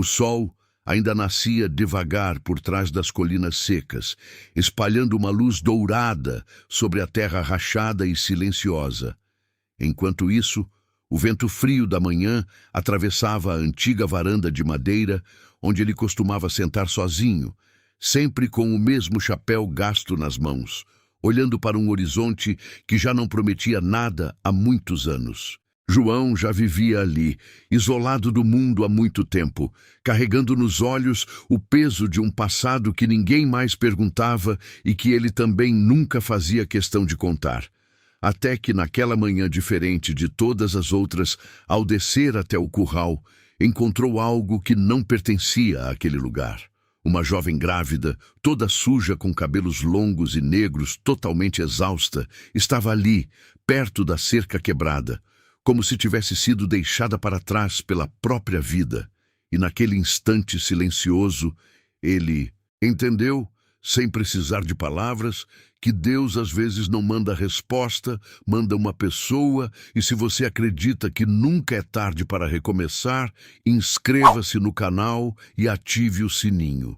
O sol ainda nascia devagar por trás das colinas secas, espalhando uma luz dourada sobre a terra rachada e silenciosa. Enquanto isso, o vento frio da manhã atravessava a antiga varanda de madeira, onde ele costumava sentar sozinho, sempre com o mesmo chapéu gasto nas mãos, olhando para um horizonte que já não prometia nada há muitos anos. João já vivia ali, isolado do mundo há muito tempo, carregando nos olhos o peso de um passado que ninguém mais perguntava e que ele também nunca fazia questão de contar. Até que naquela manhã diferente de todas as outras, ao descer até o curral, encontrou algo que não pertencia àquele lugar. Uma jovem grávida, toda suja com cabelos longos e negros, totalmente exausta, estava ali, perto da cerca quebrada, como se tivesse sido deixada para trás pela própria vida. E naquele instante silencioso, ele entendeu, sem precisar de palavras, que Deus às vezes não manda resposta, manda uma pessoa, e se você acredita que nunca é tarde para recomeçar, inscreva-se no canal e ative o sininho.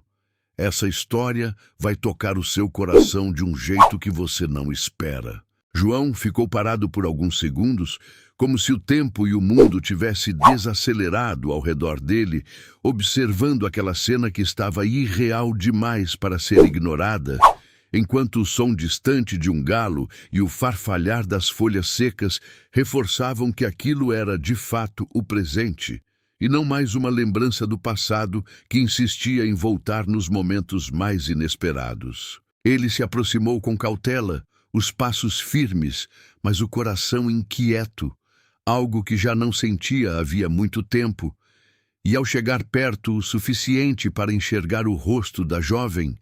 Essa história vai tocar o seu coração de um jeito que você não espera. João ficou parado por alguns segundos, como se o tempo e o mundo tivesse desacelerado ao redor dele, observando aquela cena que estava irreal demais para ser ignorada, enquanto o som distante de um galo e o farfalhar das folhas secas reforçavam que aquilo era, de fato, o presente, e não mais uma lembrança do passado que insistia em voltar nos momentos mais inesperados. Ele se aproximou com cautela, os passos firmes, mas o coração inquieto, algo que já não sentia havia muito tempo, e ao chegar perto o suficiente para enxergar o rosto da jovem,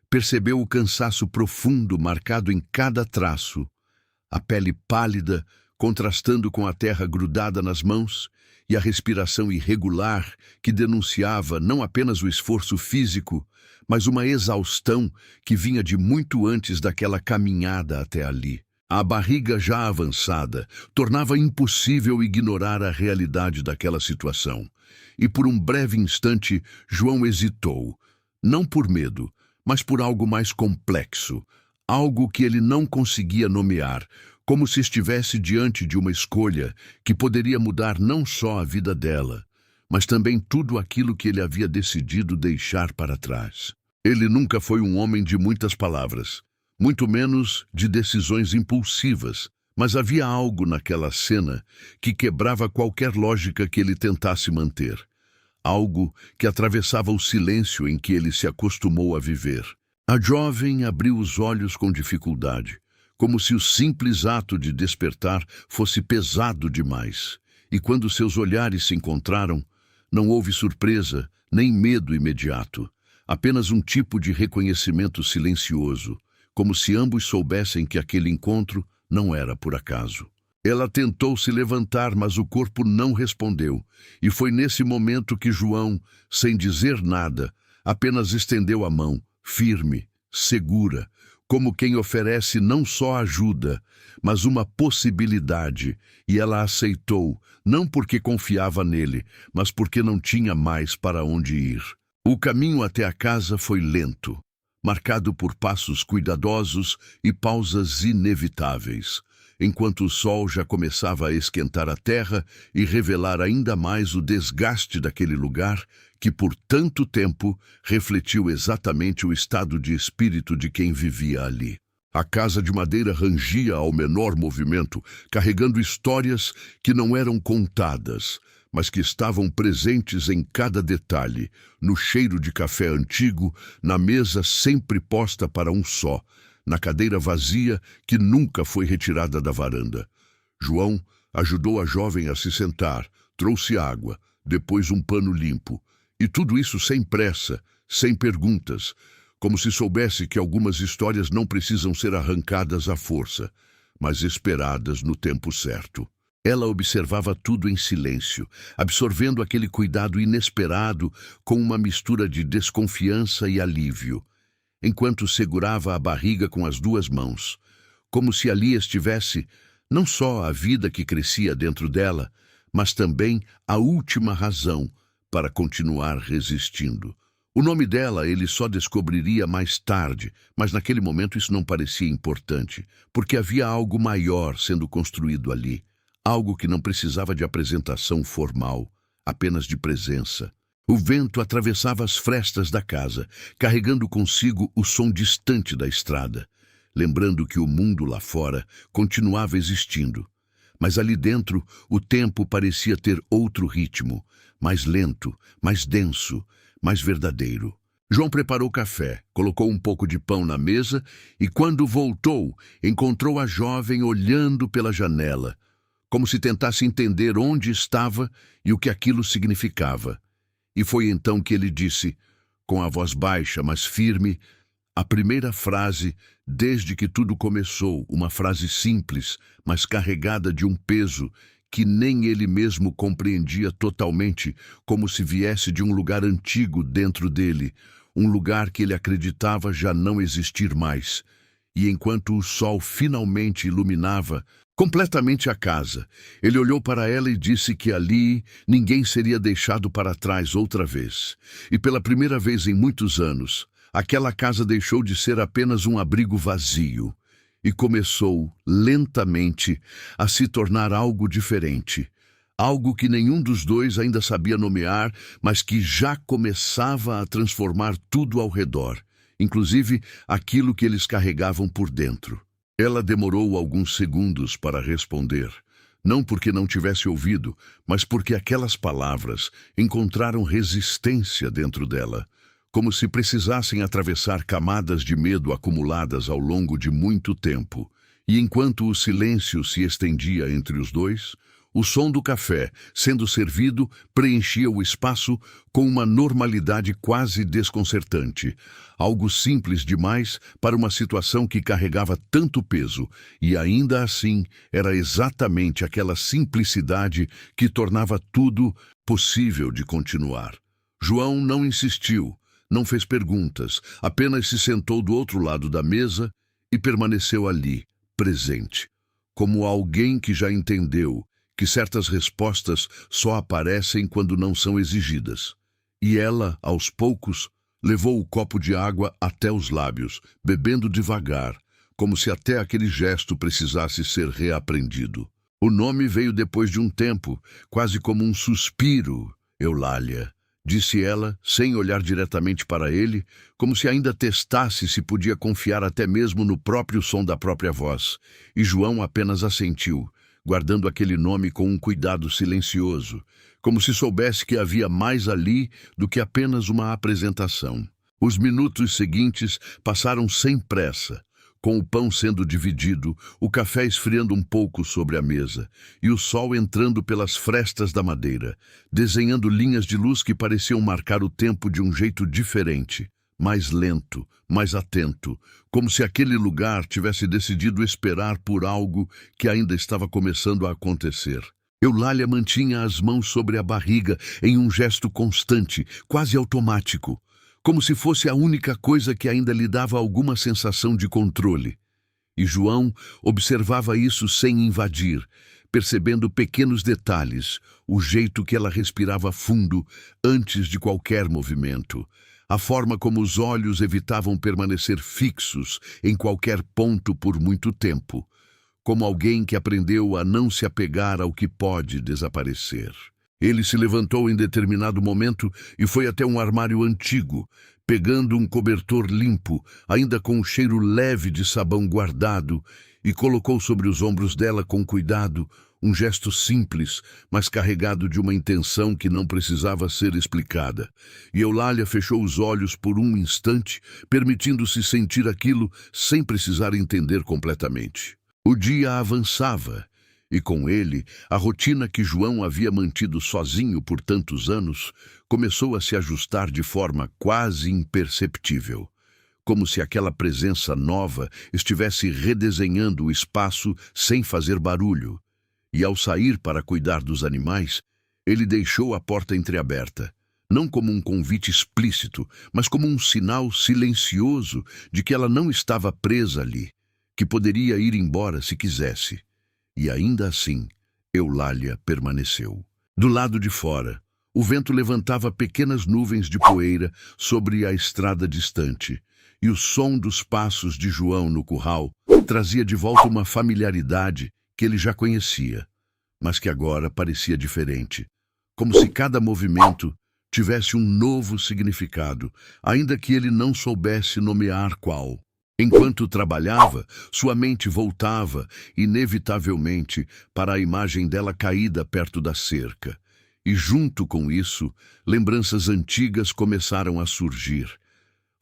percebeu o cansaço profundo marcado em cada traço, a pele pálida contrastando com a terra grudada nas mãos e a respiração irregular que denunciava não apenas o esforço físico, mas uma exaustão que vinha de muito antes daquela caminhada até ali. A barriga já avançada tornava impossível ignorar a realidade daquela situação. E por um breve instante, João hesitou, não por medo, mas por algo mais complexo, algo que ele não conseguia nomear, como se estivesse diante de uma escolha que poderia mudar não só a vida dela, mas também tudo aquilo que ele havia decidido deixar para trás. Ele nunca foi um homem de muitas palavras, muito menos de decisões impulsivas, mas havia algo naquela cena que quebrava qualquer lógica que ele tentasse manter. Algo que atravessava o silêncio em que ele se acostumou a viver. A jovem abriu os olhos com dificuldade, como se o simples ato de despertar fosse pesado demais. E quando seus olhares se encontraram, não houve surpresa, nem medo imediato, apenas um tipo de reconhecimento silencioso, como se ambos soubessem que aquele encontro não era por acaso. Ela tentou se levantar, mas o corpo não respondeu, e foi nesse momento que João, sem dizer nada, apenas estendeu a mão, firme, segura, como quem oferece não só ajuda, mas uma possibilidade, e ela aceitou, não porque confiava nele, mas porque não tinha mais para onde ir. O caminho até a casa foi lento, marcado por passos cuidadosos e pausas inevitáveis, enquanto o sol já começava a esquentar a terra e revelar ainda mais o desgaste daquele lugar que por tanto tempo refletiu exatamente o estado de espírito de quem vivia ali. A casa de madeira rangia ao menor movimento, carregando histórias que não eram contadas, mas que estavam presentes em cada detalhe, no cheiro de café antigo, na mesa sempre posta para um só, na cadeira vazia que nunca foi retirada da varanda. João ajudou a jovem a se sentar, trouxe água, depois um pano limpo, e tudo isso sem pressa, sem perguntas, como se soubesse que algumas histórias não precisam ser arrancadas à força, mas esperadas no tempo certo. Ela observava tudo em silêncio, absorvendo aquele cuidado inesperado com uma mistura de desconfiança e alívio, enquanto segurava a barriga com as duas mãos, como se ali estivesse não só a vida que crescia dentro dela, mas também a última razão para continuar resistindo. O nome dela ele só descobriria mais tarde, mas naquele momento isso não parecia importante, porque havia algo maior sendo construído ali, algo que não precisava de apresentação formal, apenas de presença. O vento atravessava as frestas da casa, carregando consigo o som distante da estrada, lembrando que o mundo lá fora continuava existindo. Mas ali dentro, o tempo parecia ter outro ritmo, mais lento, mais denso, mais verdadeiro. João preparou café, colocou um pouco de pão na mesa e, quando voltou, encontrou a jovem olhando pela janela, como se tentasse entender onde estava e o que aquilo significava. E foi então que ele disse, com a voz baixa, mas firme, a primeira frase desde que tudo começou, uma frase simples, mas carregada de um peso que nem ele mesmo compreendia totalmente, como se viesse de um lugar antigo dentro dele, um lugar que ele acreditava já não existir mais. E enquanto o sol finalmente iluminava completamente a casa, ele olhou para ela e disse que ali ninguém seria deixado para trás outra vez. E pela primeira vez em muitos anos, aquela casa deixou de ser apenas um abrigo vazio e começou, lentamente, a se tornar algo diferente. Algo que nenhum dos dois ainda sabia nomear, mas que já começava a transformar tudo ao redor, inclusive aquilo que eles carregavam por dentro. Ela demorou alguns segundos para responder, não porque não tivesse ouvido, mas porque aquelas palavras encontraram resistência dentro dela, como se precisassem atravessar camadas de medo acumuladas ao longo de muito tempo. E enquanto o silêncio se estendia entre os dois, o som do café, sendo servido, preenchia o espaço com uma normalidade quase desconcertante. Algo simples demais para uma situação que carregava tanto peso, e ainda assim era exatamente aquela simplicidade que tornava tudo possível de continuar. João não insistiu, não fez perguntas, apenas se sentou do outro lado da mesa e permaneceu ali, presente, como alguém que já entendeu que certas respostas só aparecem quando não são exigidas. E ela, aos poucos, levou o copo de água até os lábios, bebendo devagar, como se até aquele gesto precisasse ser reaprendido. O nome veio depois de um tempo, quase como um suspiro. Eulália, disse ela, sem olhar diretamente para ele, como se ainda testasse se podia confiar até mesmo no próprio som da própria voz. E João apenas assentiu, guardando aquele nome com um cuidado silencioso, como se soubesse que havia mais ali do que apenas uma apresentação. Os minutos seguintes passaram sem pressa, com o pão sendo dividido, o café esfriando um pouco sobre a mesa, e o sol entrando pelas frestas da madeira, desenhando linhas de luz que pareciam marcar o tempo de um jeito diferente, mais lento, mais atento, como se aquele lugar tivesse decidido esperar por algo que ainda estava começando a acontecer. Eulália mantinha as mãos sobre a barriga em um gesto constante, quase automático, como se fosse a única coisa que ainda lhe dava alguma sensação de controle. E João observava isso sem invadir, percebendo pequenos detalhes, o jeito que ela respirava fundo antes de qualquer movimento, a forma como os olhos evitavam permanecer fixos em qualquer ponto por muito tempo, como alguém que aprendeu a não se apegar ao que pode desaparecer. Ele se levantou em determinado momento e foi até um armário antigo, pegando um cobertor limpo, ainda com um cheiro leve de sabão guardado, e colocou sobre os ombros dela com cuidado, um gesto simples, mas carregado de uma intenção que não precisava ser explicada. E Eulália fechou os olhos por um instante, permitindo-se sentir aquilo sem precisar entender completamente. O dia avançava, e com ele, a rotina que João havia mantido sozinho por tantos anos começou a se ajustar de forma quase imperceptível, como se aquela presença nova estivesse redesenhando o espaço sem fazer barulho. E ao sair para cuidar dos animais, ele deixou a porta entreaberta, não como um convite explícito, mas como um sinal silencioso de que ela não estava presa ali, que poderia ir embora se quisesse. E ainda assim, Eulália permaneceu. Do lado de fora, O vento levantava pequenas nuvens de poeira sobre a estrada distante, e o som dos passos de João no curral trazia de volta uma familiaridade que ele já conhecia, mas que agora parecia diferente, como se cada movimento tivesse um novo significado, ainda que ele não soubesse nomear qual. Enquanto trabalhava, sua mente voltava, inevitavelmente, para a imagem dela caída perto da cerca. E junto com isso, lembranças antigas começaram a surgir.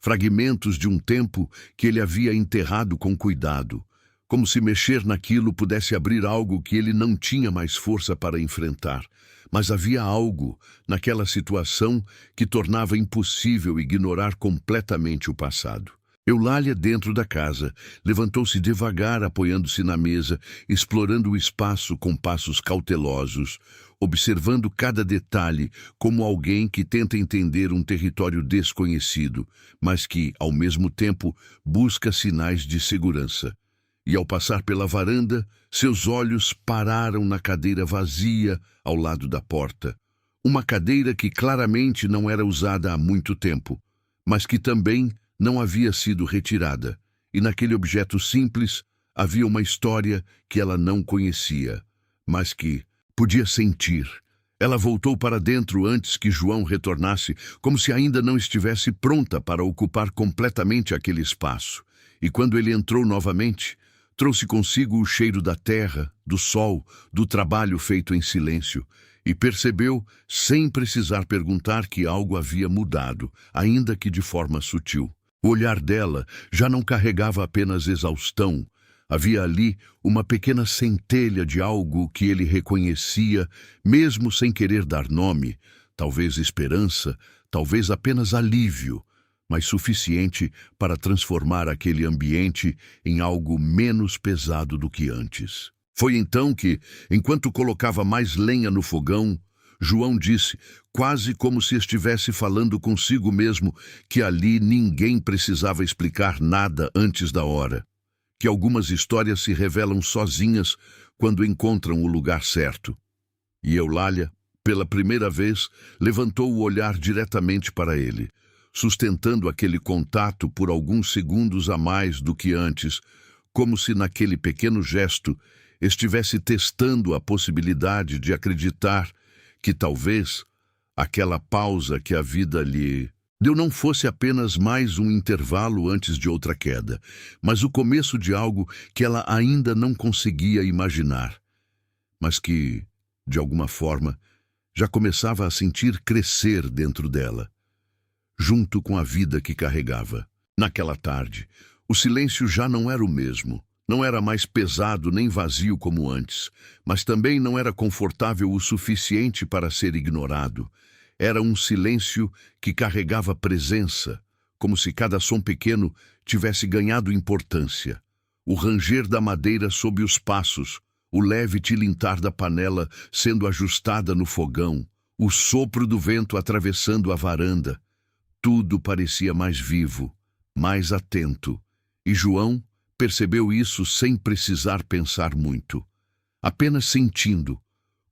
Fragmentos de um tempo que ele havia enterrado com cuidado, como se mexer naquilo pudesse abrir algo que ele não tinha mais força para enfrentar. Mas havia algo naquela situação que tornava impossível ignorar completamente o passado. Eulália, dentro da casa, levantou-se devagar, apoiando-se na mesa, explorando o espaço com passos cautelosos, observando cada detalhe como alguém que tenta entender um território desconhecido, mas que, ao mesmo tempo, busca sinais de segurança. E ao passar pela varanda, seus olhos pararam na cadeira vazia ao lado da porta. Uma cadeira que claramente não era usada há muito tempo, mas que também não havia sido retirada, e naquele objeto simples havia uma história que ela não conhecia, mas que podia sentir. Ela voltou para dentro antes que João retornasse, como se ainda não estivesse pronta para ocupar completamente aquele espaço. E quando ele entrou novamente, trouxe consigo o cheiro da terra, do sol, do trabalho feito em silêncio, e percebeu, sem precisar perguntar, que algo havia mudado, ainda que de forma sutil. O olhar dela já não carregava apenas exaustão. Havia ali uma pequena centelha de algo que ele reconhecia, mesmo sem querer dar nome. Talvez esperança, talvez apenas alívio, mas suficiente para transformar aquele ambiente em algo menos pesado do que antes. Foi então que, enquanto colocava mais lenha no fogão, João disse, quase como se estivesse falando consigo mesmo, que ali ninguém precisava explicar nada antes da hora, que algumas histórias se revelam sozinhas quando encontram o lugar certo. E Eulália, pela primeira vez, levantou o olhar diretamente para ele, sustentando aquele contato por alguns segundos a mais do que antes, como se naquele pequeno gesto estivesse testando a possibilidade de acreditar que talvez aquela pausa que a vida lhe deu não fosse apenas mais um intervalo antes de outra queda, mas o começo de algo que ela ainda não conseguia imaginar, mas que, de alguma forma, já começava a sentir crescer dentro dela, junto com a vida que carregava. Naquela tarde, o silêncio já não era o mesmo. Não era mais pesado nem vazio como antes, mas também não era confortável o suficiente para ser ignorado. Era um silêncio que carregava presença, como se cada som pequeno tivesse ganhado importância. O ranger da madeira sob os passos, o leve tilintar da panela sendo ajustada no fogão, o sopro do vento atravessando a varanda. Tudo parecia mais vivo, mais atento, e João percebeu isso sem precisar pensar muito, apenas sentindo,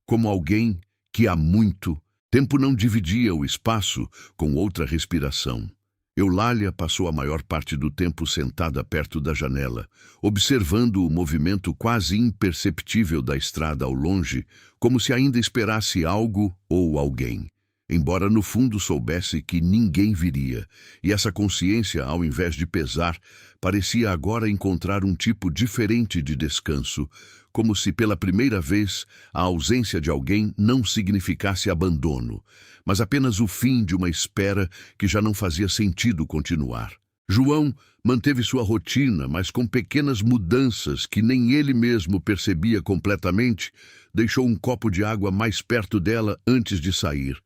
como alguém que há muito tempo não dividia o espaço com outra respiração. Eulália passou a maior parte do tempo sentada perto da janela, observando o movimento quase imperceptível da estrada ao longe, como se ainda esperasse algo ou alguém, embora no fundo soubesse que ninguém viria, e essa consciência, ao invés de pesar, parecia agora encontrar um tipo diferente de descanso, como se pela primeira vez a ausência de alguém não significasse abandono, mas apenas o fim de uma espera que já não fazia sentido continuar. João manteve sua rotina, mas com pequenas mudanças que nem ele mesmo percebia completamente. Deixou um copo de água mais perto dela antes de sair.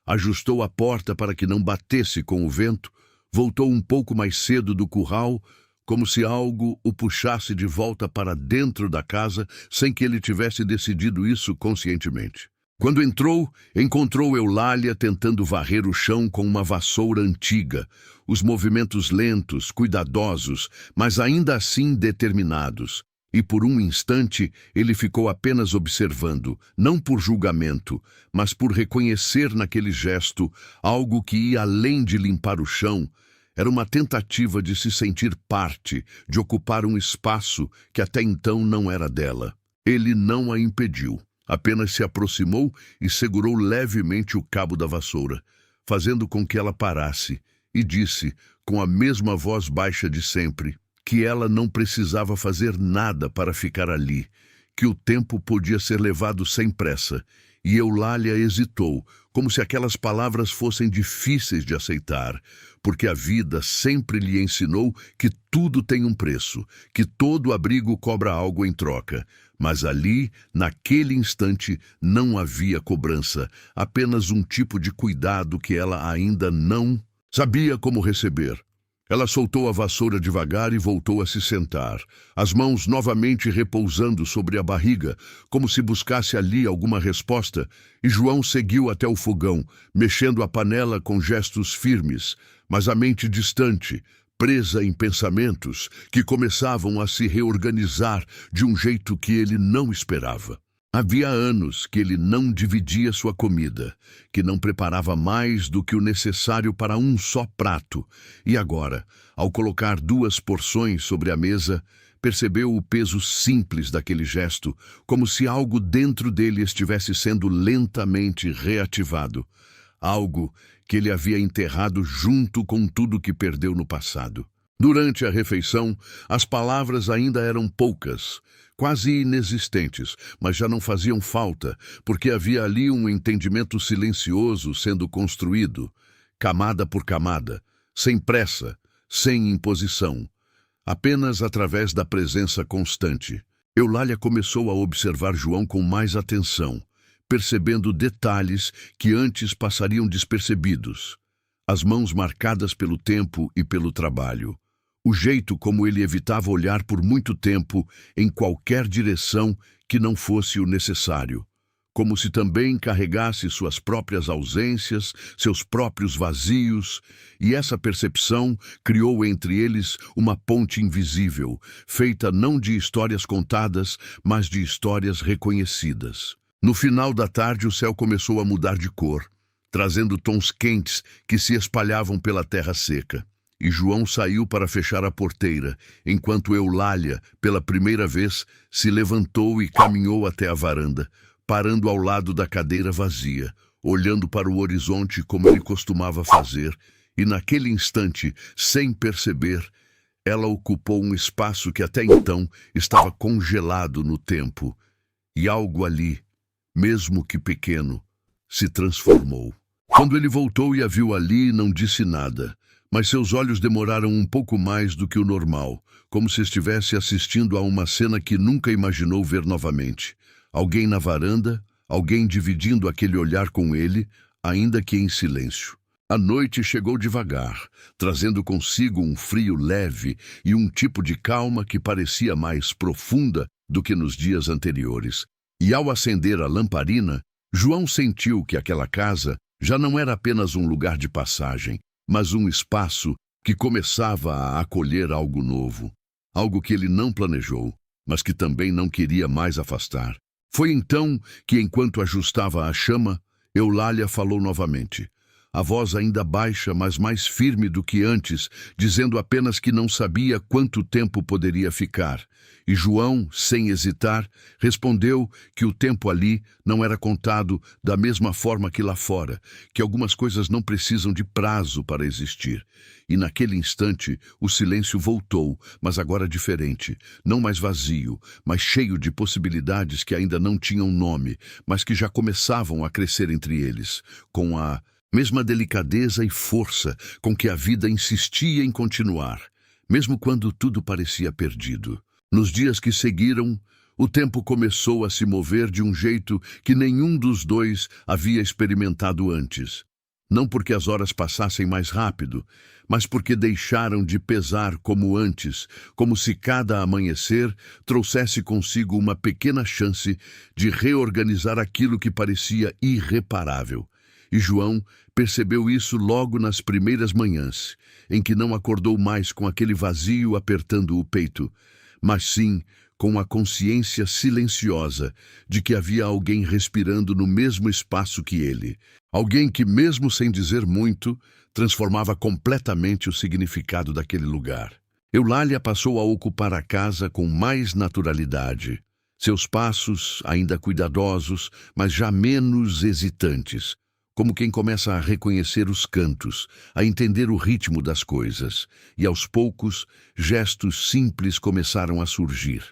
Ajustou a porta para que não batesse com o vento, voltou um pouco mais cedo do curral, como se algo o puxasse de volta para dentro da casa, sem que ele tivesse decidido isso conscientemente. Quando entrou, encontrou Eulália tentando varrer o chão com uma vassoura antiga, os movimentos lentos, cuidadosos, mas ainda assim determinados. E por um instante ele ficou apenas observando, não por julgamento, mas por reconhecer naquele gesto algo que ia além de limpar o chão. Era uma tentativa de se sentir parte, de ocupar um espaço que até então não era dela. Ele não a impediu, apenas se aproximou e segurou levemente o cabo da vassoura, fazendo com que ela parasse, e disse, com a mesma voz baixa de sempre, que ela não precisava fazer nada para ficar ali, que o tempo podia ser levado sem pressa, e Eulália hesitou, como se aquelas palavras fossem difíceis de aceitar, porque a vida sempre lhe ensinou que tudo tem um preço, que todo abrigo cobra algo em troca. Mas ali, naquele instante, não havia cobrança, apenas um tipo de cuidado que ela ainda não sabia como receber. Ela soltou a vassoura devagar e voltou a se sentar, as mãos novamente repousando sobre a barriga, como se buscasse ali alguma resposta, e João seguiu até o fogão, mexendo a panela com gestos firmes, mas a mente distante, presa em pensamentos que começavam a se reorganizar de um jeito que ele não esperava. Havia anos que ele não dividia sua comida, que não preparava mais do que o necessário para um só prato, e agora, ao colocar 2 porções sobre a mesa, percebeu o peso simples daquele gesto, como se algo dentro dele estivesse sendo lentamente reativado, algo que ele havia enterrado junto com tudo que perdeu no passado. Durante a refeição, as palavras ainda eram poucas, quase inexistentes, mas já não faziam falta, porque havia ali um entendimento silencioso sendo construído, camada por camada, sem pressa, sem imposição, apenas através da presença constante. Eulália começou a observar João com mais atenção, percebendo detalhes que antes passariam despercebidos. As mãos marcadas pelo tempo e pelo trabalho. O jeito como ele evitava olhar por muito tempo em qualquer direção que não fosse o necessário, como se também carregasse suas próprias ausências, seus próprios vazios, e essa percepção criou entre eles uma ponte invisível, feita não de histórias contadas, mas de histórias reconhecidas. No final da tarde, o céu começou a mudar de cor, trazendo tons quentes que se espalhavam pela terra seca. E João saiu para fechar a porteira, enquanto Eulália, pela primeira vez, se levantou e caminhou até a varanda, parando ao lado da cadeira vazia, olhando para o horizonte como ele costumava fazer, e naquele instante, sem perceber, ela ocupou um espaço que até então estava congelado no tempo, e algo ali, mesmo que pequeno, se transformou. Quando ele voltou e a viu ali, não disse nada, mas seus olhos demoraram um pouco mais do que o normal, como se estivesse assistindo a uma cena que nunca imaginou ver novamente. Alguém na varanda, alguém dividindo aquele olhar com ele, ainda que em silêncio. A noite chegou devagar, trazendo consigo um frio leve e um tipo de calma que parecia mais profunda do que nos dias anteriores. E ao acender a lamparina, João sentiu que aquela casa já não era apenas um lugar de passagem, mas um espaço que começava a acolher algo novo, algo que ele não planejou, mas que também não queria mais afastar. Foi então que, enquanto ajustava a chama, Eulália falou novamente, a voz ainda baixa, mas mais firme do que antes, dizendo apenas que não sabia quanto tempo poderia ficar. E João, sem hesitar, respondeu que o tempo ali não era contado da mesma forma que lá fora, que algumas coisas não precisam de prazo para existir. E naquele instante o silêncio voltou, mas agora diferente, não mais vazio, mas cheio de possibilidades que ainda não tinham nome, mas que já começavam a crescer entre eles, com a mesma delicadeza e força com que a vida insistia em continuar, mesmo quando tudo parecia perdido. Nos dias que seguiram, o tempo começou a se mover de um jeito que nenhum dos dois havia experimentado antes. Não porque as horas passassem mais rápido, mas porque deixaram de pesar como antes, como se cada amanhecer trouxesse consigo uma pequena chance de reorganizar aquilo que parecia irreparável. E João percebeu isso logo nas primeiras manhãs, em que não acordou mais com aquele vazio apertando o peito, mas sim com a consciência silenciosa de que havia alguém respirando no mesmo espaço que ele. Alguém que, mesmo sem dizer muito, transformava completamente o significado daquele lugar. Eulália passou a ocupar a casa com mais naturalidade. Seus passos, ainda cuidadosos, mas já menos hesitantes, como quem começa a reconhecer os cantos, a entender o ritmo das coisas, e aos poucos, gestos simples começaram a surgir.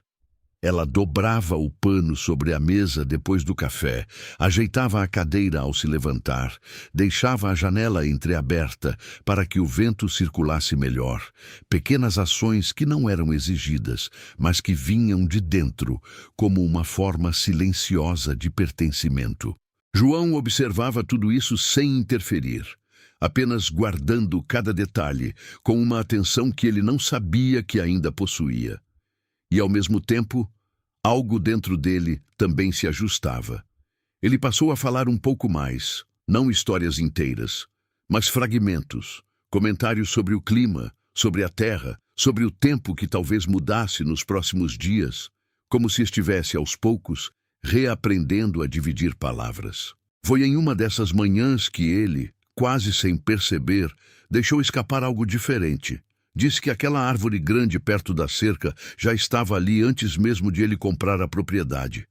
Ela dobrava o pano sobre a mesa depois do café, ajeitava a cadeira ao se levantar, deixava a janela entreaberta para que o vento circulasse melhor. Pequenas ações que não eram exigidas, mas que vinham de dentro, como uma forma silenciosa de pertencimento. João observava tudo isso sem interferir, apenas guardando cada detalhe, com uma atenção que ele não sabia que ainda possuía. E, ao mesmo tempo, algo dentro dele também se ajustava. Ele passou a falar um pouco mais, não histórias inteiras, mas fragmentos, comentários sobre o clima, sobre a terra, sobre o tempo que talvez mudasse nos próximos dias, como se estivesse, aos poucos, reaprendendo a dividir palavras. Foi em uma dessas manhãs que ele, quase sem perceber, deixou escapar algo diferente. Disse que aquela árvore grande perto da cerca já estava ali antes mesmo de ele comprar a propriedade,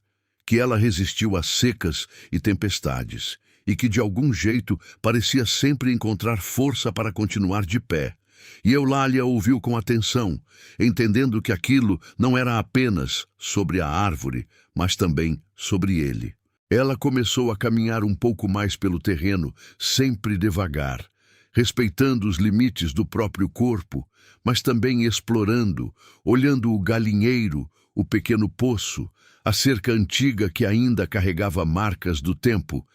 que ela resistiu a secas e tempestades, e que de algum jeito parecia sempre encontrar força para continuar de pé. E Eulália ouviu com atenção, entendendo que aquilo não era apenas sobre a árvore, mas também sobre ele. Ela começou a caminhar um pouco mais pelo terreno, sempre devagar, respeitando os limites do próprio corpo, mas também explorando, olhando o galinheiro, o pequeno poço, a cerca antiga que ainda carregava marcas do tempo,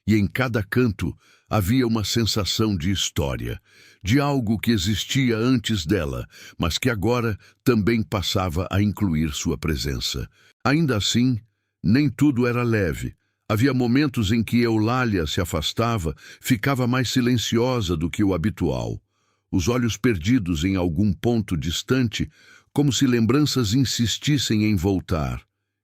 e em cada canto havia uma sensação de história, de algo que existia antes dela, mas que agora também passava a incluir sua presença. Ainda assim, nem tudo era leve. Havia momentos em que Eulália se afastava, ficava mais silenciosa do que o habitual, os olhos perdidos em algum ponto distante, como se lembranças insistissem em voltar.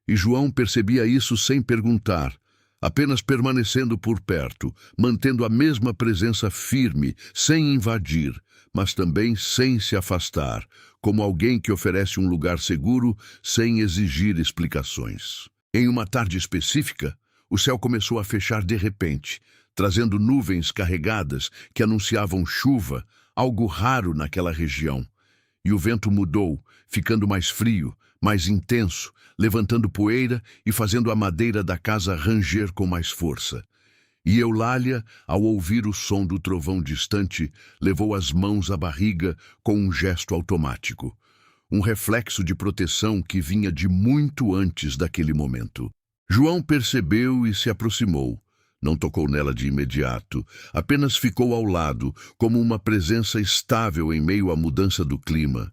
E João percebia isso sem perguntar, apenas permanecendo por perto, mantendo a mesma presença firme, sem invadir, mas também sem se afastar, como alguém que oferece um lugar seguro sem exigir explicações. Em uma tarde específica, o céu começou a fechar de repente, trazendo nuvens carregadas que anunciavam chuva, algo raro naquela região. E o vento mudou, ficando mais frio, mais intenso, levantando poeira e fazendo a madeira da casa ranger com mais força. E Eulália, ao ouvir o som do trovão distante, levou as mãos à barriga com um gesto automático. Um reflexo de proteção que vinha de muito antes daquele momento. João percebeu e se aproximou. Não tocou nela de imediato, apenas ficou ao lado, como uma presença estável em meio à mudança do clima.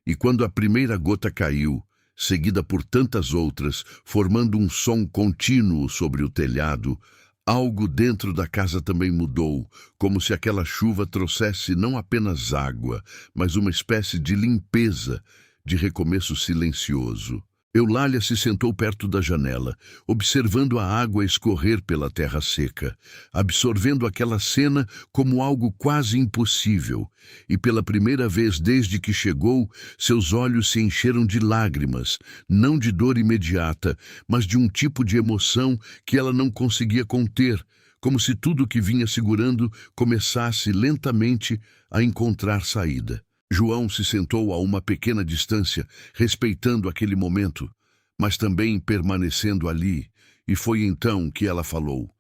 E quando a primeira gota caiu, seguida por tantas outras, formando um som contínuo sobre o telhado, algo dentro da casa também mudou, como se aquela chuva trouxesse não apenas água, mas uma espécie de limpeza, de recomeço silencioso. Eulália se sentou perto da janela, observando a água escorrer pela terra seca, absorvendo aquela cena como algo quase impossível, e pela primeira vez desde que chegou, seus olhos se encheram de lágrimas, não de dor imediata, mas de um tipo de emoção que ela não conseguia conter, como se tudo que vinha segurando começasse lentamente a encontrar saída. João se sentou a uma pequena distância, respeitando aquele momento, mas também permanecendo ali, e foi então que ela falou.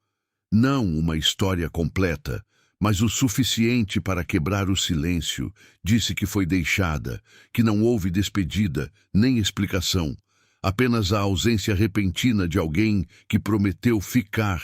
Não uma história completa, mas o suficiente para quebrar o silêncio. Disse que foi deixada, que não houve despedida, nem explicação, apenas a ausência repentina de alguém que prometeu ficar,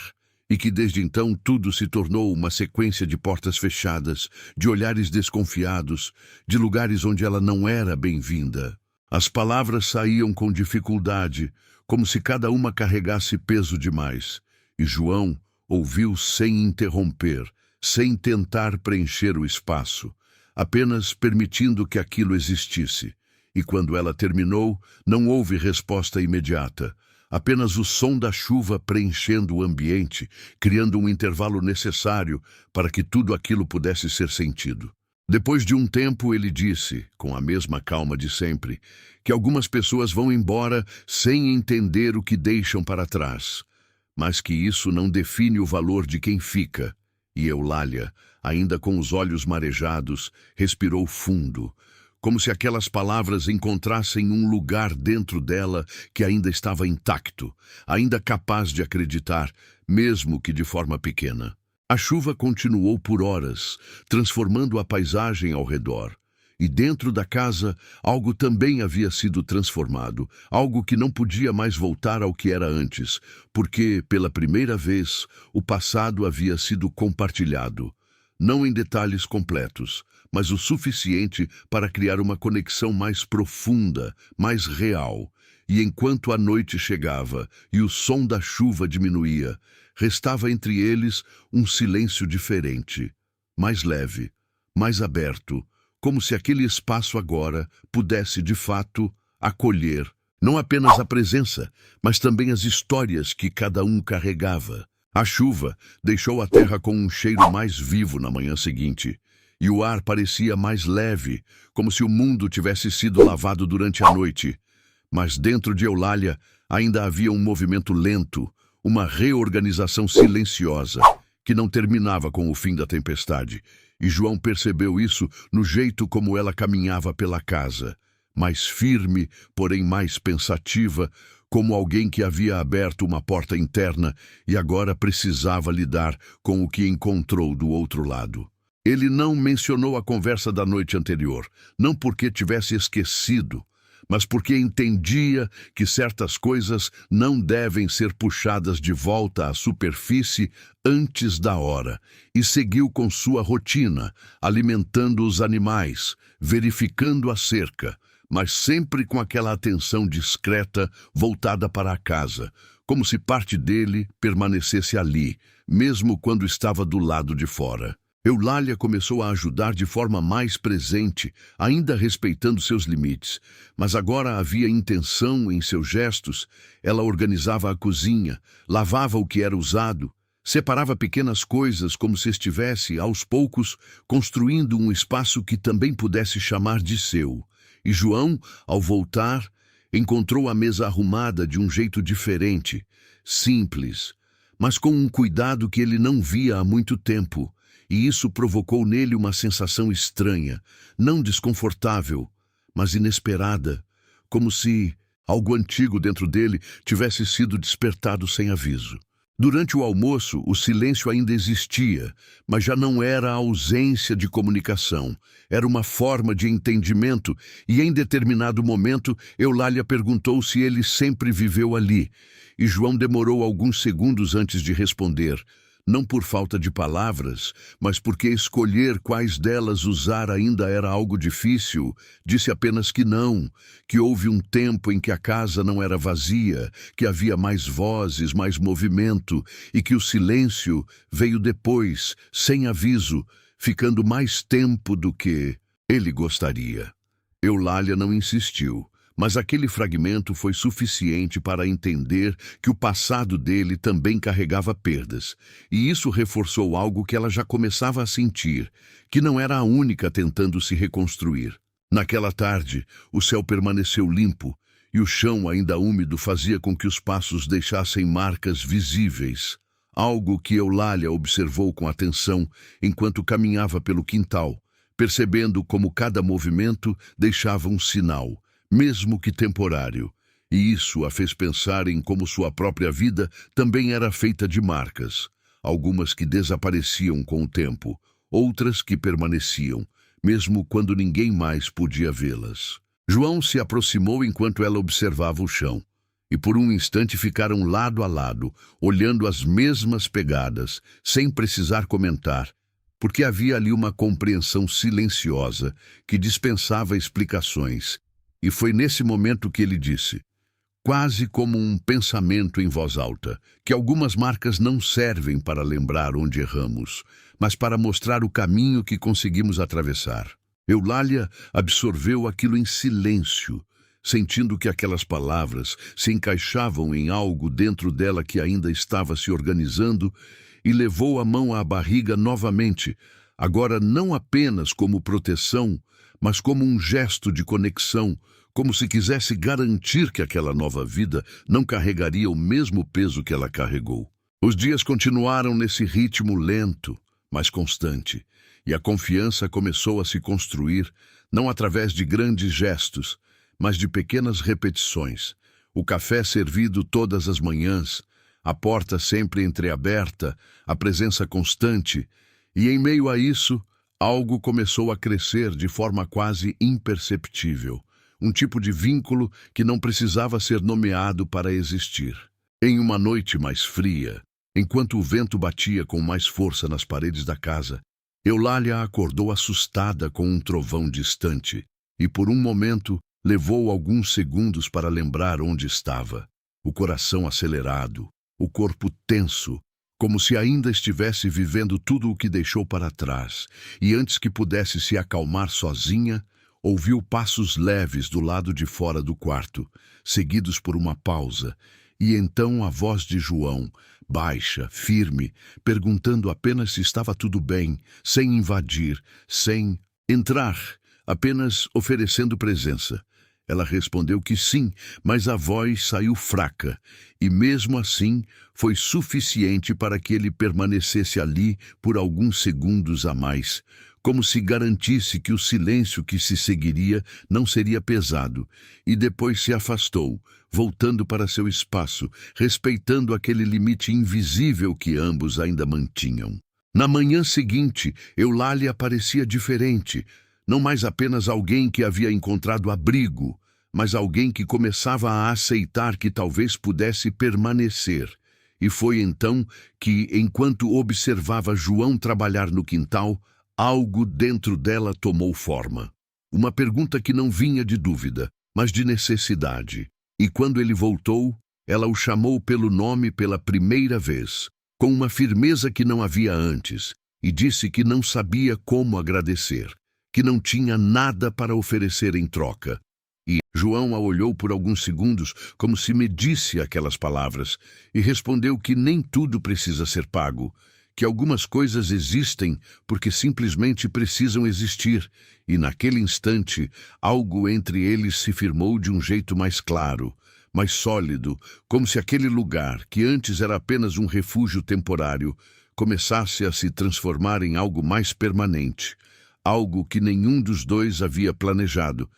e que desde então tudo se tornou uma sequência de portas fechadas, de olhares desconfiados, de lugares onde ela não era bem-vinda. As palavras saíam com dificuldade, como se cada uma carregasse peso demais, e João ouviu sem interromper, sem tentar preencher o espaço, apenas permitindo que aquilo existisse. E quando ela terminou, não houve resposta imediata. Apenas o som da chuva preenchendo o ambiente, criando um intervalo necessário para que tudo aquilo pudesse ser sentido. Depois de um tempo, ele disse, com a mesma calma de sempre, que algumas pessoas vão embora sem entender o que deixam para trás, mas que isso não define o valor de quem fica. E Eulália, ainda com os olhos marejados, respirou fundo, como se aquelas palavras encontrassem um lugar dentro dela que ainda estava intacto, ainda capaz de acreditar, mesmo que de forma pequena. A chuva continuou por horas, transformando a paisagem ao redor. E dentro da casa, algo também havia sido transformado, algo que não podia mais voltar ao que era antes, porque, pela primeira vez, o passado havia sido compartilhado. Não em detalhes completos, mas o suficiente para criar uma conexão mais profunda, mais real. E enquanto a noite chegava e o som da chuva diminuía, restava entre eles um silêncio diferente, mais leve, mais aberto, como se aquele espaço agora pudesse, de fato, acolher não apenas a presença, mas também as histórias que cada um carregava. A chuva deixou a terra com um cheiro mais vivo na manhã seguinte, e o ar parecia mais leve, como se o mundo tivesse sido lavado durante a noite. Mas dentro de Eulália ainda havia um movimento lento, uma reorganização silenciosa, que não terminava com o fim da tempestade. E João percebeu isso no jeito como ela caminhava pela casa, mais firme, porém mais pensativa, como alguém que havia aberto uma porta interna e agora precisava lidar com o que encontrou do outro lado. Ele não mencionou a conversa da noite anterior, não porque tivesse esquecido, mas porque entendia que certas coisas não devem ser puxadas de volta à superfície antes da hora, e seguiu com sua rotina, alimentando os animais, verificando a cerca, mas sempre com aquela atenção discreta voltada para a casa, como se parte dele permanecesse ali, mesmo quando estava do lado de fora. Eulália começou a ajudar de forma mais presente, ainda respeitando seus limites, mas agora havia intenção em seus gestos. Ela organizava a cozinha, lavava o que era usado, separava pequenas coisas como se estivesse, aos poucos, construindo um espaço que também pudesse chamar de seu. E João, ao voltar, encontrou a mesa arrumada de um jeito diferente, simples, mas com um cuidado que ele não via há muito tempo. E isso provocou nele uma sensação estranha, não desconfortável, mas inesperada, como se algo antigo dentro dele tivesse sido despertado sem aviso. Durante o almoço, o silêncio ainda existia, mas já não era a ausência de comunicação. Era uma forma de entendimento e, em determinado momento, Eulália perguntou se ele sempre viveu ali. E João demorou alguns segundos antes de responder. Não por falta de palavras, mas porque escolher quais delas usar ainda era algo difícil. Disse apenas que não, que houve um tempo em que a casa não era vazia, que havia mais vozes, mais movimento, e que o silêncio veio depois, sem aviso, ficando mais tempo do que ele gostaria. Eulália não insistiu. Mas aquele fragmento foi suficiente para entender que o passado dele também carregava perdas, e isso reforçou algo que ela já começava a sentir, que não era a única tentando se reconstruir. Naquela tarde, o céu permaneceu limpo, e o chão ainda úmido fazia com que os passos deixassem marcas visíveis, algo que Eulália observou com atenção enquanto caminhava pelo quintal, percebendo como cada movimento deixava um sinal, mesmo que temporário, e isso a fez pensar em como sua própria vida também era feita de marcas, algumas que desapareciam com o tempo, outras que permaneciam, mesmo quando ninguém mais podia vê-las. João se aproximou enquanto ela observava o chão, e por um instante ficaram lado a lado, olhando as mesmas pegadas, sem precisar comentar, porque havia ali uma compreensão silenciosa que dispensava explicações. E foi nesse momento que ele disse, quase como um pensamento em voz alta, que algumas marcas não servem para lembrar onde erramos, mas para mostrar o caminho que conseguimos atravessar. Eulália absorveu aquilo em silêncio, sentindo que aquelas palavras se encaixavam em algo dentro dela que ainda estava se organizando, e levou a mão à barriga novamente, agora não apenas como proteção, mas como um gesto de conexão, como se quisesse garantir que aquela nova vida não carregaria o mesmo peso que ela carregou. Os dias continuaram nesse ritmo lento, mas constante, e a confiança começou a se construir, não através de grandes gestos, mas de pequenas repetições. O café servido todas as manhãs, a porta sempre entreaberta, a presença constante, e em meio a isso, algo começou a crescer de forma quase imperceptível, um tipo de vínculo que não precisava ser nomeado para existir. Em uma noite mais fria, enquanto o vento batia com mais força nas paredes da casa, Eulália acordou assustada com um trovão distante, e por um momento levou alguns segundos para lembrar onde estava. O coração acelerado, o corpo tenso, como se ainda estivesse vivendo tudo o que deixou para trás, e antes que pudesse se acalmar sozinha, ouviu passos leves do lado de fora do quarto, seguidos por uma pausa, e então a voz de João, baixa, firme, perguntando apenas se estava tudo bem, sem invadir, sem entrar, apenas oferecendo presença. Ela respondeu que sim, mas a voz saiu fraca, e mesmo assim foi suficiente para que ele permanecesse ali por alguns segundos a mais, como se garantisse que o silêncio que se seguiria não seria pesado, e depois se afastou, voltando para seu espaço, respeitando aquele limite invisível que ambos ainda mantinham. Na manhã seguinte, Eulália parecia diferente, não mais apenas alguém que havia encontrado abrigo, mas alguém que começava a aceitar que talvez pudesse permanecer. E foi então que, enquanto observava João trabalhar no quintal, algo dentro dela tomou forma. Uma pergunta que não vinha de dúvida, mas de necessidade. E quando ele voltou, ela o chamou pelo nome pela primeira vez, com uma firmeza que não havia antes, e disse que não sabia como agradecer, que não tinha nada para oferecer em troca. E João a olhou por alguns segundos como se medisse aquelas palavras, e respondeu que nem tudo precisa ser pago, que algumas coisas existem porque simplesmente precisam existir, e naquele instante algo entre eles se firmou de um jeito mais claro, mais sólido, como se aquele lugar, que antes era apenas um refúgio temporário, começasse a se transformar em algo mais permanente, algo que nenhum dos dois havia planejado,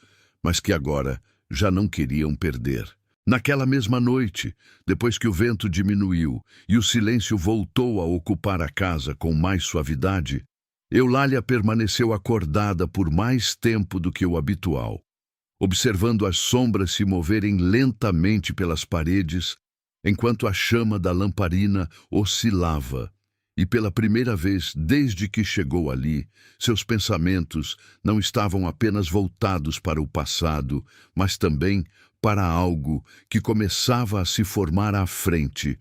mas que agora já não queriam perder. Naquela mesma noite, depois que o vento diminuiu e o silêncio voltou a ocupar a casa com mais suavidade, Eulália permaneceu acordada por mais tempo do que o habitual, observando as sombras se moverem lentamente pelas paredes, enquanto a chama da lamparina oscilava. E pela primeira vez desde que chegou ali, seus pensamentos não estavam apenas voltados para o passado, mas também para algo que começava a se formar à frente,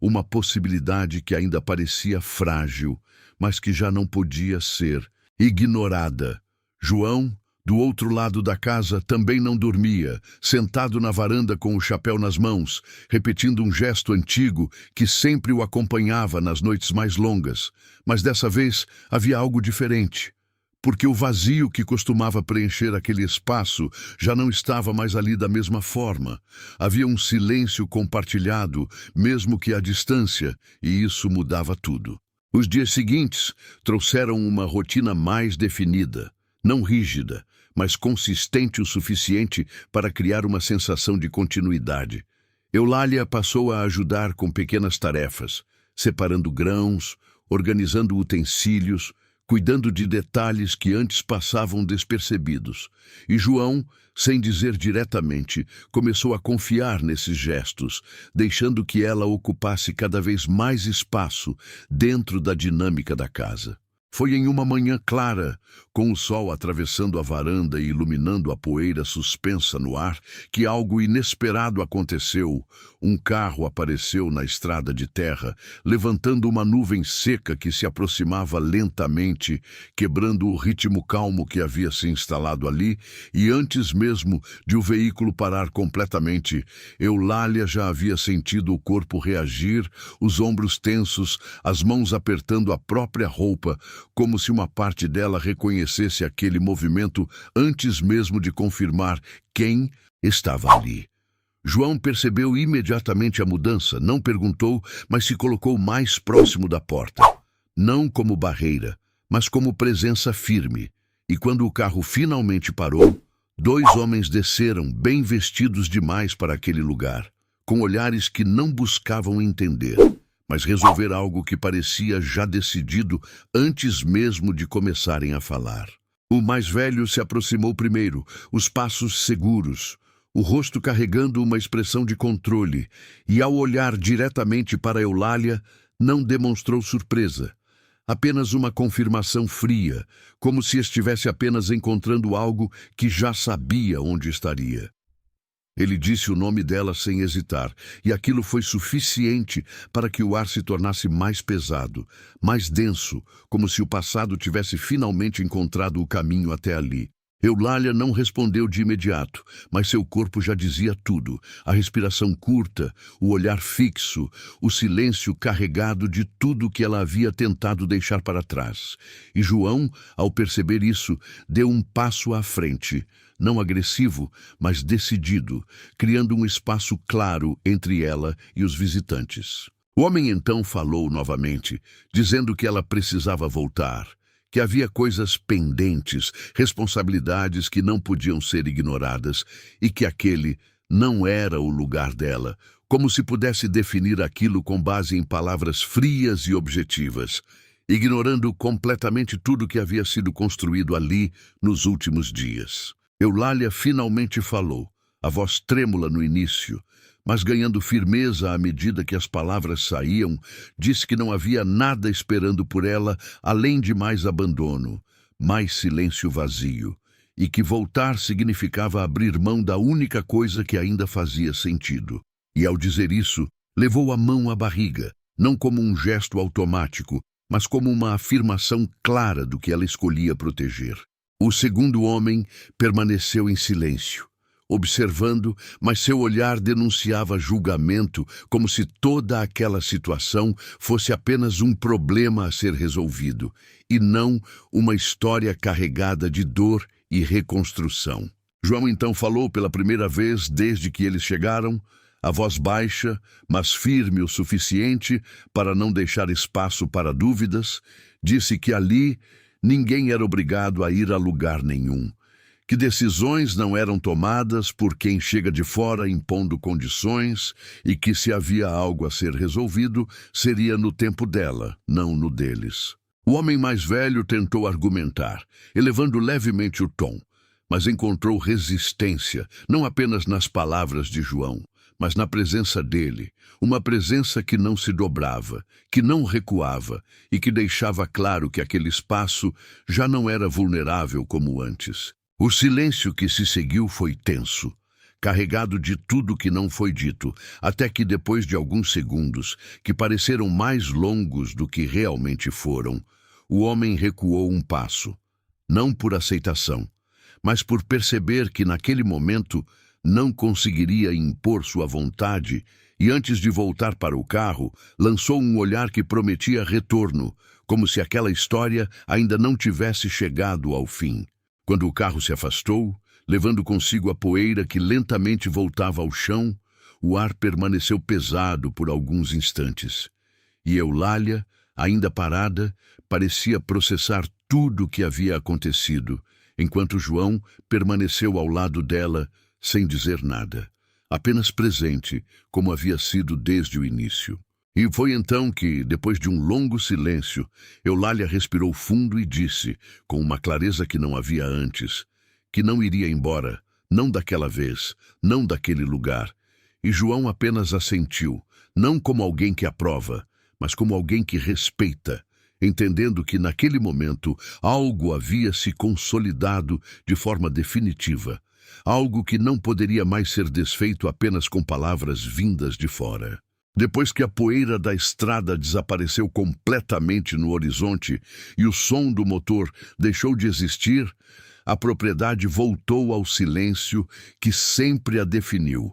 uma possibilidade que ainda parecia frágil, mas que já não podia ser ignorada. João, do outro lado da casa, também não dormia, sentado na varanda com o chapéu nas mãos, repetindo um gesto antigo que sempre o acompanhava nas noites mais longas. Mas dessa vez havia algo diferente, porque o vazio que costumava preencher aquele espaço já não estava mais ali da mesma forma. Havia um silêncio compartilhado, mesmo que à distância, e isso mudava tudo. Os dias seguintes trouxeram uma rotina mais definida, não rígida, mas consistente o suficiente para criar uma sensação de continuidade. Eulália passou a ajudar com pequenas tarefas, separando grãos, organizando utensílios, cuidando de detalhes que antes passavam despercebidos. E João, sem dizer diretamente, começou a confiar nesses gestos, deixando que ela ocupasse cada vez mais espaço dentro da dinâmica da casa. Foi em uma manhã clara, com o sol atravessando a varanda e iluminando a poeira suspensa no ar, que algo inesperado aconteceu. Um carro apareceu na estrada de terra, levantando uma nuvem seca que se aproximava lentamente, quebrando o ritmo calmo que havia se instalado ali, e antes mesmo de o veículo parar completamente, Eulália já havia sentido o corpo reagir, os ombros tensos, as mãos apertando a própria roupa, como se uma parte dela reconhecesse aquele movimento antes mesmo de confirmar quem estava ali. João percebeu imediatamente a mudança, não perguntou, mas se colocou mais próximo da porta. Não como barreira, mas como presença firme. E quando o carro finalmente parou, 2 homens desceram, bem vestidos demais para aquele lugar, com olhares que não buscavam entender, mas resolver algo que parecia já decidido antes mesmo de começarem a falar. O mais velho se aproximou primeiro, os passos seguros, o rosto carregando uma expressão de controle, e ao olhar diretamente para Eulália, não demonstrou surpresa. Apenas uma confirmação fria, como se estivesse apenas encontrando algo que já sabia onde estaria. Ele disse o nome dela sem hesitar, e aquilo foi suficiente para que o ar se tornasse mais pesado, mais denso, como se o passado tivesse finalmente encontrado o caminho até ali. Eulália não respondeu de imediato, mas seu corpo já dizia tudo. A respiração curta, o olhar fixo, o silêncio carregado de tudo que ela havia tentado deixar para trás. E João, ao perceber isso, deu um passo à frente, não agressivo, mas decidido, criando um espaço claro entre ela e os visitantes. O homem então falou novamente, dizendo que ela precisava voltar, que havia coisas pendentes, responsabilidades que não podiam ser ignoradas e que aquele não era o lugar dela, como se pudesse definir aquilo com base em palavras frias e objetivas, ignorando completamente tudo que havia sido construído ali nos últimos dias. Eulália finalmente falou, a voz trêmula no início, mas ganhando firmeza à medida que as palavras saíam, disse que não havia nada esperando por ela além de mais abandono, mais silêncio vazio, e que voltar significava abrir mão da única coisa que ainda fazia sentido. E ao dizer isso, levou a mão à barriga, não como um gesto automático, mas como uma afirmação clara do que ela escolhia proteger. O segundo homem permaneceu em silêncio, observando, mas seu olhar denunciava julgamento, como se toda aquela situação fosse apenas um problema a ser resolvido, e não uma história carregada de dor e reconstrução. João então falou pela primeira vez desde que eles chegaram, a voz baixa, mas firme o suficiente para não deixar espaço para dúvidas, disse que ali ninguém era obrigado a ir a lugar nenhum, que decisões não eram tomadas por quem chega de fora impondo condições e que se havia algo a ser resolvido, seria no tempo dela, não no deles. O homem mais velho tentou argumentar, elevando levemente o tom, mas encontrou resistência, não apenas nas palavras de João, mas na presença dele, uma presença que não se dobrava, que não recuava e que deixava claro que aquele espaço já não era vulnerável como antes. O silêncio que se seguiu foi tenso, carregado de tudo que não foi dito, até que depois de alguns segundos, que pareceram mais longos do que realmente foram, o homem recuou um passo, não por aceitação, mas por perceber que naquele momento não conseguiria impor sua vontade e antes de voltar para o carro, lançou um olhar que prometia retorno, como se aquela história ainda não tivesse chegado ao fim. Quando o carro se afastou, levando consigo a poeira que lentamente voltava ao chão, o ar permaneceu pesado por alguns instantes. E Eulália, ainda parada, parecia processar tudo o que havia acontecido, enquanto João permaneceu ao lado dela, sem dizer nada, apenas presente, como havia sido desde o início. E foi então que, depois de um longo silêncio, Eulália respirou fundo e disse, com uma clareza que não havia antes, que não iria embora, não daquela vez, não daquele lugar. E João apenas assentiu, não como alguém que aprova, mas como alguém que respeita, entendendo que naquele momento algo havia se consolidado de forma definitiva, algo que não poderia mais ser desfeito apenas com palavras vindas de fora. Depois que a poeira da estrada desapareceu completamente no horizonte e o som do motor deixou de existir, a propriedade voltou ao silêncio que sempre a definiu.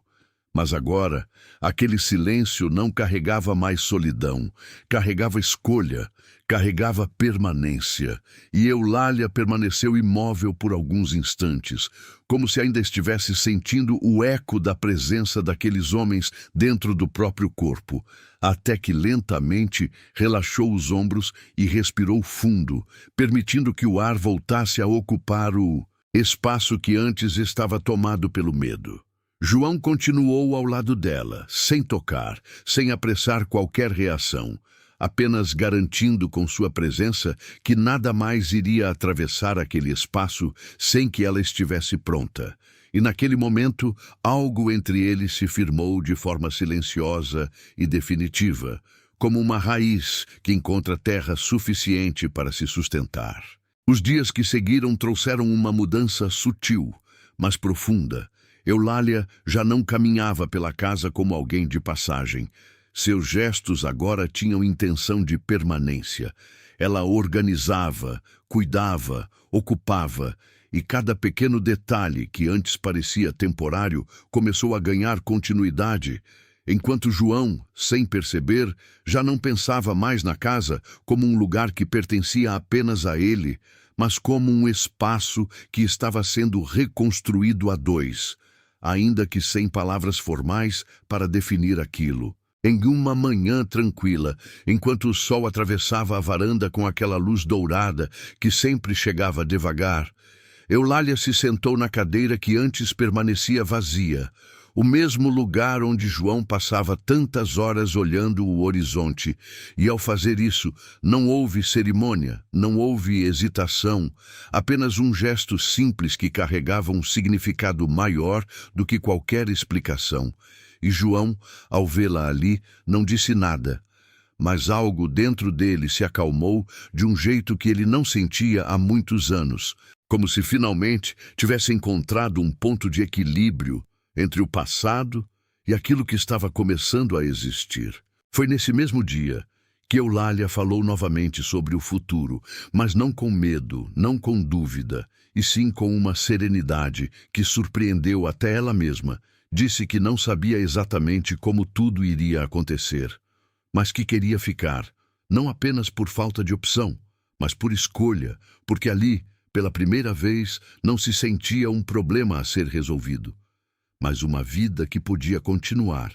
Mas agora, aquele silêncio não carregava mais solidão, carregava escolha, carregava permanência. E Eulália permaneceu imóvel por alguns instantes, como se ainda estivesse sentindo o eco da presença daqueles homens dentro do próprio corpo, até que lentamente relaxou os ombros e respirou fundo, permitindo que o ar voltasse a ocupar o espaço que antes estava tomado pelo medo. João continuou ao lado dela, sem tocar, sem apressar qualquer reação, apenas garantindo com sua presença que nada mais iria atravessar aquele espaço sem que ela estivesse pronta. E naquele momento, algo entre eles se firmou de forma silenciosa e definitiva, como uma raiz que encontra terra suficiente para se sustentar. Os dias que seguiram trouxeram uma mudança sutil, mas profunda. Eulália já não caminhava pela casa como alguém de passagem. Seus gestos agora tinham intenção de permanência. Ela organizava, cuidava, ocupava, e cada pequeno detalhe que antes parecia temporário começou a ganhar continuidade, enquanto João, sem perceber, já não pensava mais na casa como um lugar que pertencia apenas a ele, mas como um espaço que estava sendo reconstruído a dois, ainda que sem palavras formais para definir aquilo. Em uma manhã tranquila, enquanto o sol atravessava a varanda com aquela luz dourada que sempre chegava devagar, Eulália se sentou na cadeira que antes permanecia vazia, o mesmo lugar onde João passava tantas horas olhando o horizonte, e ao fazer isso, não houve cerimônia, não houve hesitação, apenas um gesto simples que carregava um significado maior do que qualquer explicação. E João, ao vê-la ali, não disse nada, mas algo dentro dele se acalmou de um jeito que ele não sentia há muitos anos, como se finalmente tivesse encontrado um ponto de equilíbrio entre o passado e aquilo que estava começando a existir. Foi nesse mesmo dia que Eulália falou novamente sobre o futuro, mas não com medo, não com dúvida, e sim com uma serenidade que surpreendeu até ela mesma. Disse que não sabia exatamente como tudo iria acontecer, mas que queria ficar, não apenas por falta de opção, mas por escolha, porque ali, pela primeira vez, não se sentia um problema a ser resolvido, mas uma vida que podia continuar.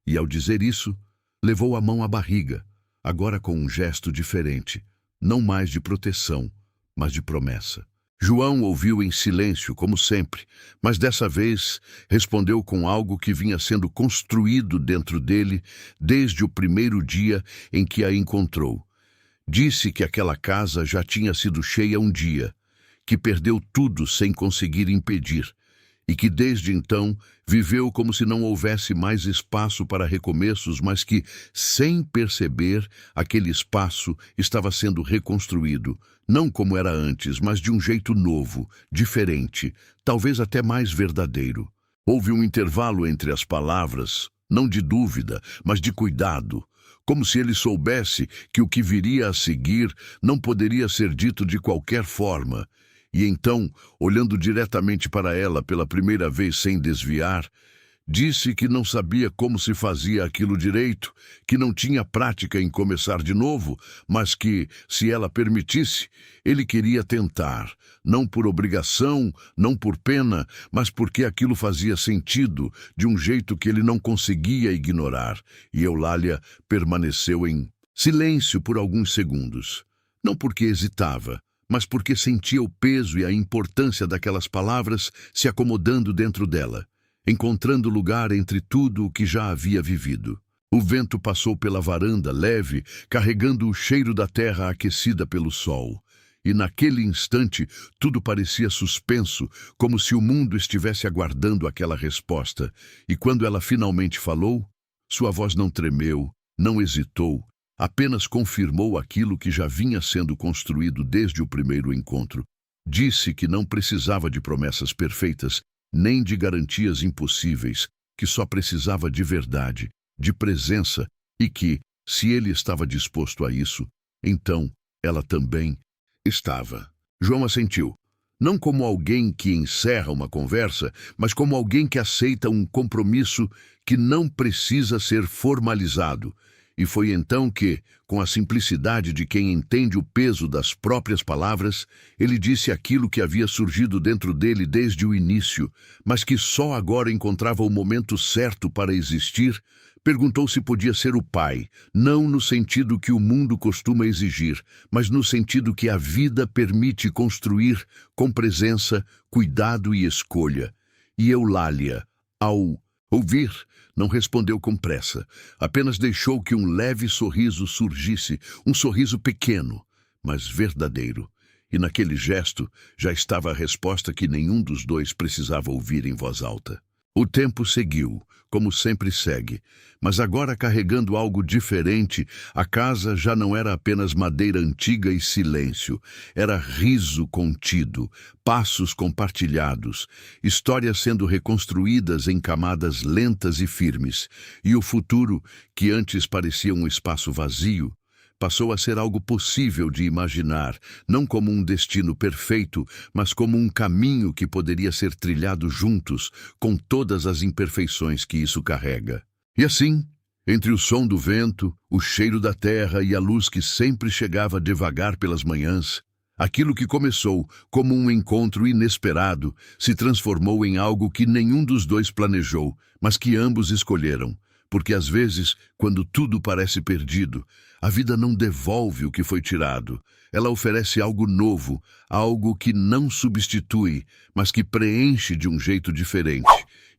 E ao dizer isso, levou a mão à barriga, agora com um gesto diferente, não mais de proteção, mas de promessa. João ouviu em silêncio, como sempre, mas dessa vez respondeu com algo que vinha sendo construído dentro dele desde o primeiro dia em que a encontrou. Disse que aquela casa já tinha sido cheia um dia, que perdeu tudo sem conseguir impedir, e que desde então viveu como se não houvesse mais espaço para recomeços, mas que, sem perceber, aquele espaço estava sendo reconstruído, não como era antes, mas de um jeito novo, diferente, talvez até mais verdadeiro. Houve um intervalo entre as palavras, não de dúvida, mas de cuidado, como se ele soubesse que o que viria a seguir não poderia ser dito de qualquer forma. E então, olhando diretamente para ela pela primeira vez sem desviar, disse que não sabia como se fazia aquilo direito, que não tinha prática em começar de novo, mas que, se ela permitisse, ele queria tentar, não por obrigação, não por pena, mas porque aquilo fazia sentido, de um jeito que ele não conseguia ignorar. E Eulália permaneceu em silêncio por alguns segundos, não porque hesitava, mas porque sentia o peso e a importância daquelas palavras se acomodando dentro dela, encontrando lugar entre tudo o que já havia vivido. O vento passou pela varanda leve, carregando o cheiro da terra aquecida pelo sol. E naquele instante tudo parecia suspenso, como se o mundo estivesse aguardando aquela resposta. E quando ela finalmente falou, sua voz não tremeu, não hesitou, Apenas confirmou aquilo que já vinha sendo construído desde o primeiro encontro. Disse que não precisava de promessas perfeitas, nem de garantias impossíveis, que só precisava de verdade, de presença, e que, se ele estava disposto a isso, então ela também estava. João assentiu, não como alguém que encerra uma conversa, mas como alguém que aceita um compromisso que não precisa ser formalizado. E foi então que, com a simplicidade de quem entende o peso das próprias palavras, ele disse aquilo que havia surgido dentro dele desde o início, mas que só agora encontrava o momento certo para existir. Perguntou se podia ser o pai, não no sentido que o mundo costuma exigir, mas no sentido que a vida permite construir com presença, cuidado e escolha. E Eulália, ao ouvir, não respondeu com pressa, apenas deixou que um leve sorriso surgisse, um sorriso pequeno, mas verdadeiro. E naquele gesto já estava a resposta que nenhum dos dois precisava ouvir em voz alta. O tempo seguiu, como sempre segue, mas agora carregando algo diferente. A casa já não era apenas madeira antiga e silêncio, era riso contido, passos compartilhados, histórias sendo reconstruídas em camadas lentas e firmes, e o futuro, que antes parecia um espaço vazio, passou a ser algo possível de imaginar, não como um destino perfeito, mas como um caminho que poderia ser trilhado juntos, com todas as imperfeições que isso carrega. E assim, entre o som do vento, o cheiro da terra e a luz que sempre chegava devagar pelas manhãs, aquilo que começou como um encontro inesperado se transformou em algo que nenhum dos dois planejou, mas que ambos escolheram. Porque às vezes, quando tudo parece perdido, a vida não devolve o que foi tirado. Ela oferece algo novo, algo que não substitui, mas que preenche de um jeito diferente.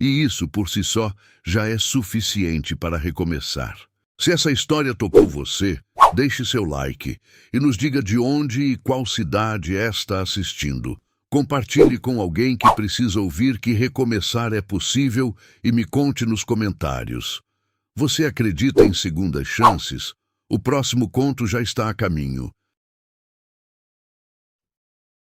E isso, por si só, já é suficiente para recomeçar. Se essa história tocou você, deixe seu like e nos diga de onde e qual cidade está assistindo. Compartilhe com alguém que precisa ouvir que recomeçar é possível e me conte nos comentários. Você acredita em segundas chances? O próximo conto já está a caminho.